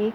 1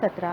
17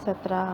17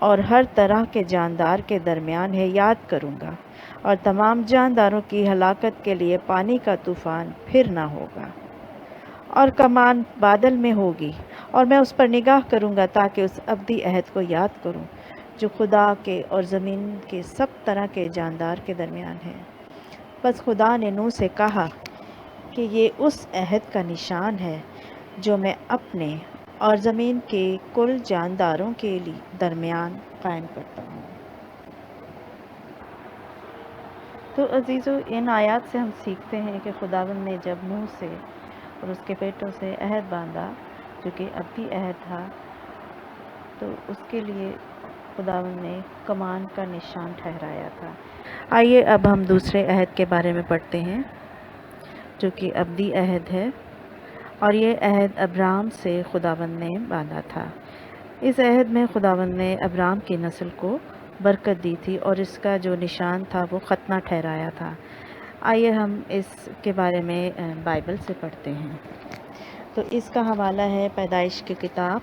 اور ہر طرح کے جاندار کے درمیان ہے یاد کروں گا، اور تمام جانداروں کی ہلاکت کے لیے پانی کا طوفان پھر نہ ہوگا، اور کمان بادل میں ہوگی، اور میں اس پر نگاہ کروں گا تاکہ اس ابدی عہد کو یاد کروں جو خدا کے اور زمین کے سب طرح کے جاندار کے درمیان ہے۔ بس خدا نے نوح سے کہا کہ یہ اس عہد کا نشان ہے جو میں اپنے اور زمین کے کل جانداروں کے درمیان قائم کرتا ہوں۔ تو عزیزو، ان آیات سے ہم سیکھتے ہیں کہ خداوند نے جب نوح سے اور اس کے بیٹوں سے عہد باندھا جو کہ ابدی عہد تھا، تو اس کے لیے خداوند نے کمان کا نشان ٹھہرایا تھا۔ آئیے اب ہم دوسرے عہد کے بارے میں پڑھتے ہیں جو کہ ابدی عہد ہے، اور یہ عہد ابرام سے خداوند نے باندھا تھا۔ اس عہد میں خداوند نے ابرام کی نسل کو برکت دی تھی، اور اس کا جو نشان تھا وہ ختنہ ٹھہرایا تھا۔ آئیے ہم اس کے بارے میں بائبل سے پڑھتے ہیں۔ تو اس کا حوالہ ہے پیدائش کی کتاب،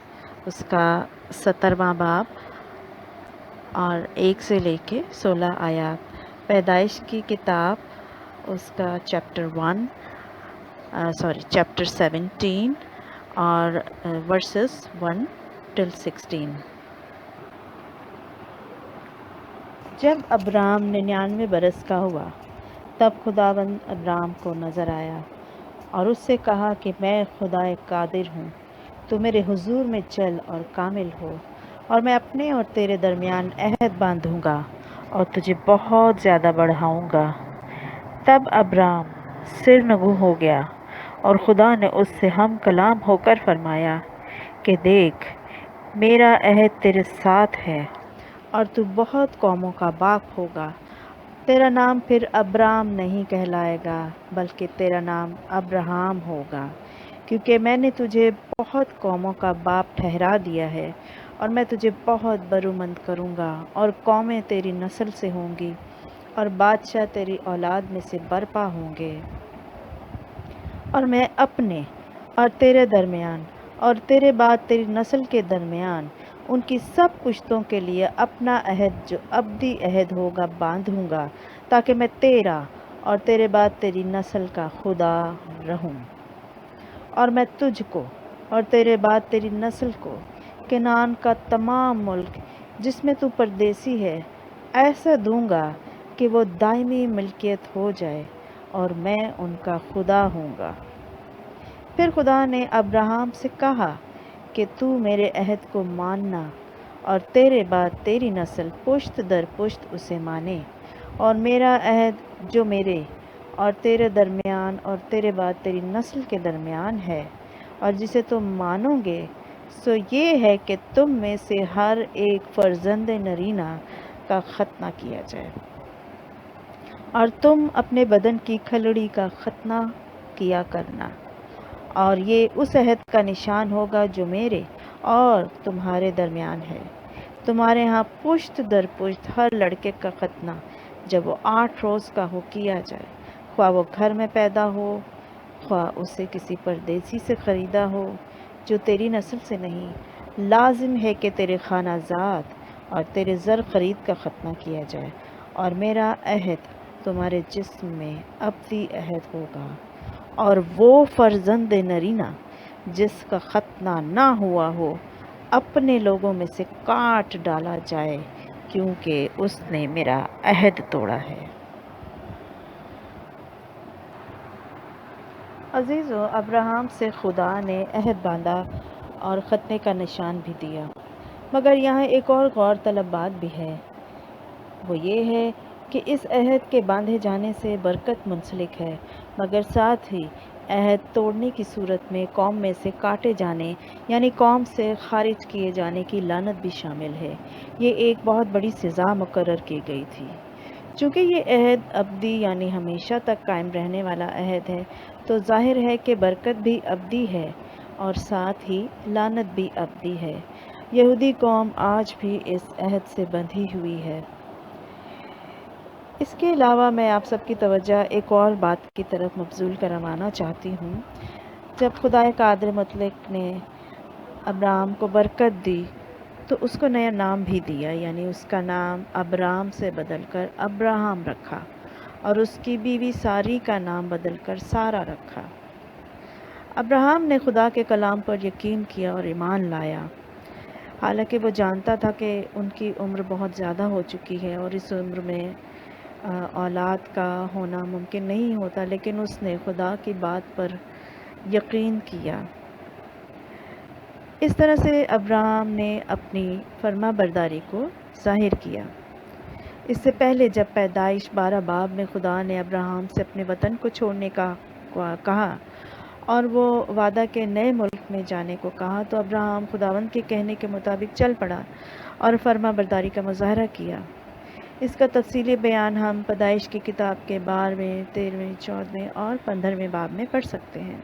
اس کا 17واں باب اور 1 سے لے کے 16 آیات۔ پیدائش کی کتاب، اس کا چیپٹر 17 اور ورسز 1 till 16۔ جب ابرام 99 برس کا ہوا تب خداوند ابرام کو نظر آیا اور اس سے کہا کہ میں خدا قادر ہوں، تو میرے حضور میں چل اور کامل ہو، اور میں اپنے اور تیرے درمیان عہد باندھوں گا اور تجھے بہت زیادہ بڑھاؤں گا۔ تب ابرام سرنگوں ہو گیا، اور خدا نے اس سے ہم کلام ہو کر فرمایا کہ دیکھ، میرا عہد تیرے ساتھ ہے اور تو بہت قوموں کا باپ ہوگا۔ تیرا نام پھر ابرام نہیں کہلائے گا بلکہ تیرا نام ابراہم ہوگا، کیونکہ میں نے تجھے بہت قوموں کا باپ ٹھہرا دیا ہے، اور میں تجھے بہت برومند کروں گا، اور قومیں تیری نسل سے ہوں گی، اور بادشاہ تیری اولاد میں سے برپا ہوں گے۔ اور میں اپنے اور تیرے درمیان اور تیرے بعد تیری نسل کے درمیان ان کی سب پشتوں کے لیے اپنا عہد جو ابدی عہد ہوگا باندھوں گا، تاکہ میں تیرا اور تیرے بعد تیری نسل کا خدا رہوں۔ اور میں تجھ کو اور تیرے بعد تیری نسل کو کنعان کا تمام ملک جس میں تو پردیسی ہے ایسا دوں گا کہ وہ دائمی ملکیت ہو جائے، اور میں ان کا خدا ہوں گا۔ پھر خدا نے ابراہم سے کہا کہ تو میرے عہد کو ماننا، اور تیرے بعد تیری نسل پشت در پشت اسے مانے، اور میرا عہد جو میرے اور تیرے درمیان اور تیرے بعد تیری نسل کے درمیان ہے اور جسے تم مانو گے، سو یہ ہے کہ تم میں سے ہر ایک فرزند نرینہ کا ختنہ کیا جائے، اور تم اپنے بدن کی کھلڑی کا ختنہ کیا کرنا، اور یہ اس عہد کا نشان ہوگا جو میرے اور تمہارے درمیان ہے۔ تمہارے ہاں پشت در پشت ہر لڑکے کا ختنہ جب وہ 8 روز کا ہو کیا جائے، خواہ وہ گھر میں پیدا ہو، خواہ اسے کسی پردیسی سے خریدا ہو جو تیری نسل سے نہیں۔ لازم ہے کہ تیرے خانہ زاد اور تیرے زر خرید کا ختنہ کیا جائے، اور میرا عہد تمہارے جسم میں ابدی عہد ہوگا، اور وہ فرزند نرینہ جس کا ختنہ نہ ہوا ہو اپنے لوگوں میں سے کاٹ ڈالا جائے، کیونکہ اس نے میرا عہد توڑا ہے۔ عزیزو، ابراہم سے خدا نے عہد باندھا اور ختنے کا نشان بھی دیا، مگر یہاں ایک اور غور طلب بات بھی ہے۔ وہ یہ ہے کہ اس عہد کے باندھے جانے سے برکت منسلک ہے، مگر ساتھ ہی عہد توڑنے کی صورت میں قوم میں سے کاٹے جانے یعنی قوم سے خارج کیے جانے کی لعنت بھی شامل ہے۔ یہ ایک بہت بڑی سزا مقرر کی گئی تھی۔ چونکہ یہ عہد ابدی یعنی ہمیشہ تک قائم رہنے والا عہد ہے، تو ظاہر ہے کہ برکت بھی ابدی ہے اور ساتھ ہی لعنت بھی ابدی ہے۔ یہودی قوم آج بھی اس عہد سے بندھی ہوئی ہے۔ اس کے علاوہ میں آپ سب کی توجہ ایک اور بات کی طرف مبذول کروانا چاہتی ہوں۔ جب خدا قادر مطلق نے ابراہم کو برکت دی تو اس کو نیا نام بھی دیا، یعنی اس کا نام ابرام سے بدل کر ابراہم رکھا، اور اس کی بیوی ساری کا نام بدل کر سارہ رکھا۔ ابراہم نے خدا کے کلام پر یقین کیا اور ایمان لایا، حالانکہ وہ جانتا تھا کہ ان کی عمر بہت زیادہ ہو چکی ہے اور اس عمر میں اولاد کا ہونا ممکن نہیں ہوتا، لیکن اس نے خدا کی بات پر یقین کیا۔ اس طرح سے ابراہم نے اپنی فرما برداری کو ظاہر کیا۔ اس سے پہلے جب پیدائش 12 باب میں خدا نے ابراہم سے اپنے وطن کو چھوڑنے کا کہا اور وہ وعدہ کے نئے ملک میں جانے کو کہا، تو ابراہم خداوند کے کہنے کے مطابق چل پڑا اور فرما برداری کا مظاہرہ کیا۔ اس کا تفصیلی بیان ہم پیدائش کی کتاب کے 12ویں، 13ویں، 14ویں اور 15ویں باب میں پڑھ سکتے ہیں۔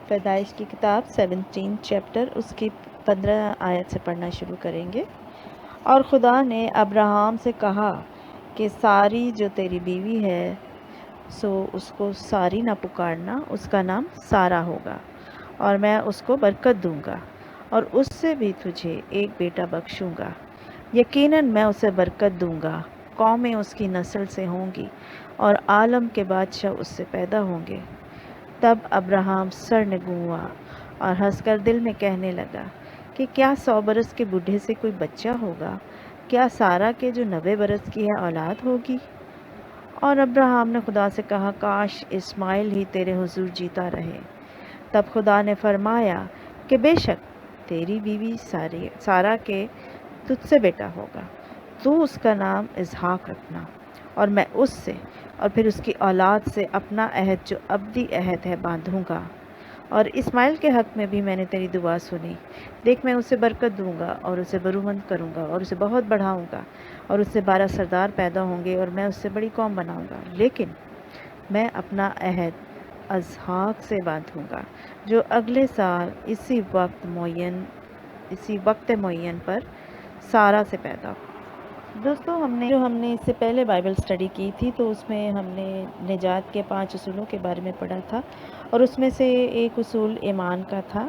پیدائش کی کتاب 17 چیپٹر، اس کی 15 آیت سے پڑھنا شروع کریں گے۔ اور خدا نے ابراہم سے کہا کہ ساری جو تیری بیوی ہے سو اس کو ساری نہ پکارنا، اس کا نام سارہ ہوگا، اور میں اس کو برکت دوں گا اور اس سے بھی تجھے ایک بیٹا بخشوں گا۔ یقیناً میں اسے برکت دوں گا، قومیں اس کی نسل سے ہوں گی اور عالم کے بادشاہ اس سے پیدا ہوں گے۔ تب ابراہم سرنگوں ہوا اور ہنس کر دل میں کہنے لگا کہ کیا 100 برس کے بوڑھے سے کوئی بچہ ہوگا؟ کیا سارہ کے جو 90 برس کی ہے اولاد ہوگی؟ اور ابراہم نے خدا سے کہا کاش اسماعیل ہی تیرے حضور جیتا رہے۔ تب خدا نے فرمایا کہ بے شک تیری بیوی سارہ کے تجھ سے بیٹا ہوگا، تو اس کا نام اسحاق رکھنا، اور میں اس سے اور پھر اس کی اولاد سے اپنا عہد جو ابدی عہد ہے باندھوں گا۔ اور اسماعیل کے حق میں بھی میں نے تیری دعا سنی، دیکھ میں اسے برکت دوں گا اور اسے برومند کروں گا اور اسے بہت بڑھاؤں گا، اور اس سے 12 سردار پیدا ہوں گے اور میں اس سے بڑی قوم بناؤں گا۔ لیکن میں اپنا عہد اسحاق سے باندھوں گا جو اگلے سال اسی وقت معین پر سارہ سے پیدا ہو۔ دوستو ہم نے اس سے پہلے بائبل سٹڈی کی تھی، تو اس میں ہم نے نجات کے 5 اصولوں کے بارے میں پڑھا تھا، اور اس میں سے ایک اصول ایمان کا تھا،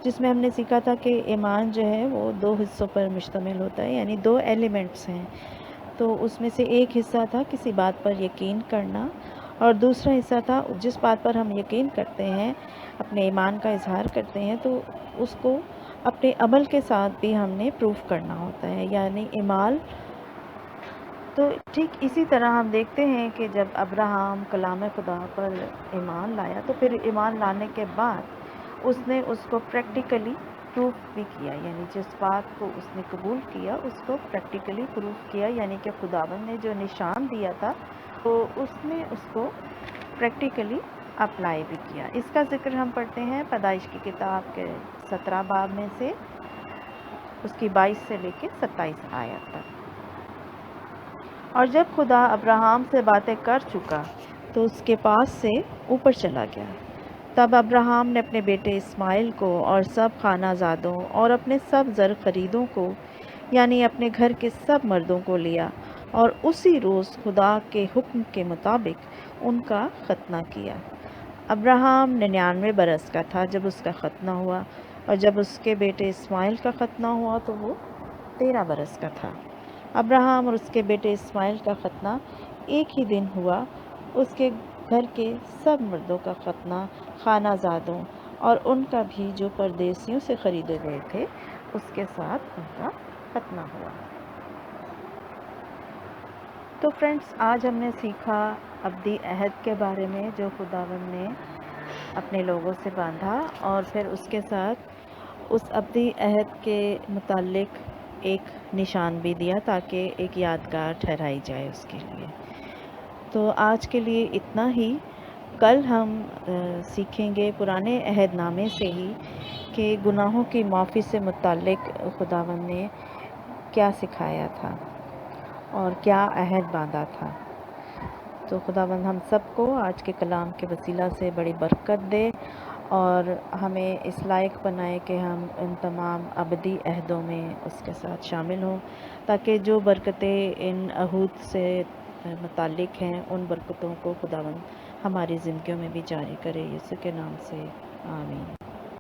جس میں ہم نے سیکھا تھا کہ ایمان جو ہے وہ 2 حصوں پر مشتمل ہوتا ہے، یعنی 2 ایلیمنٹس ہیں۔ تو اس میں سے ایک حصہ تھا کسی بات پر یقین کرنا، اور دوسرا حصہ تھا جس بات پر ہم یقین کرتے ہیں، اپنے ایمان کا اظہار کرتے ہیں، تو اس کو اپنے عمل کے ساتھ بھی ہم نے پروف کرنا ہوتا ہے، یعنی اعمال۔ تو ٹھیک اسی طرح ہم دیکھتے ہیں کہ جب ابراہم کلام خدا پر ایمان لایا، تو پھر ایمان لانے کے بعد اس نے اس کو پریکٹیکلی پروف بھی کیا، یعنی جس بات کو اس نے قبول کیا اس کو پریکٹیکلی پروف کیا، یعنی کہ خداوند نے جو نشان دیا تھا تو اس نے اس کو پریکٹیکلی اپلائی بھی کیا۔ اس کا ذکر ہم پڑھتے ہیں پیدائش کی کتاب کے 17 باب میں سے، اس کی 22 سے لے کے 27 آیت تک۔ اور جب خدا ابراہم سے باتیں کر چکا تو اس کے پاس سے اوپر چلا گیا۔ تب ابراہم نے اپنے بیٹے اسماعیل کو اور سب خانہ زادوں اور اپنے سب زر خریدوں کو، یعنی اپنے گھر کے سب مردوں کو لیا، اور اسی روز خدا کے حکم کے مطابق ان کا ختنہ کیا۔ ابراہم 99 برس کا تھا جب اس کا ختنہ ہوا، اور جب اس کے بیٹے اسماعیل کا ختنہ ہوا تو وہ 13 برس کا تھا۔ ابراہم اور اس کے بیٹے اسماعیل کا ختنہ ایک ہی دن ہوا۔ اس کے گھر کے سب مردوں کا ختنہ، خانہ زادوں اور ان کا بھی جو پردیسیوں سے خریدے گئے تھے، اس کے ساتھ ان کا ختنہ ہوا۔ تو فرینڈز، آج ہم نے سیکھا ابدی عہد کے بارے میں جو خداوند نے اپنے لوگوں سے باندھا، اور پھر اس کے ساتھ اس ابدی عہد کے متعلق ایک نشان بھی دیا تاکہ ایک یادگار ٹھہرائی جائے اس کے لیے۔ تو آج کے لیے اتنا ہی۔ کل ہم سیکھیں گے پرانے عہد نامے سے ہی کہ گناہوں کی معافی سے متعلق خداوند نے کیا سکھایا تھا اور کیا عہد باندھا تھا۔ تو خداوند ہم سب کو آج کے کلام کے وسیلہ سے بڑی برکت دے اور ہمیں اس لائق بنائے کہ ہم ان تمام ابدی عہدوں میں اس کے ساتھ شامل ہوں، تاکہ جو برکتیں ان عہود سے متعلق ہیں ان برکتوں کو خداوند ہماری زندگیوں میں بھی جاری کرے۔ یسوع کے نام سے آمین۔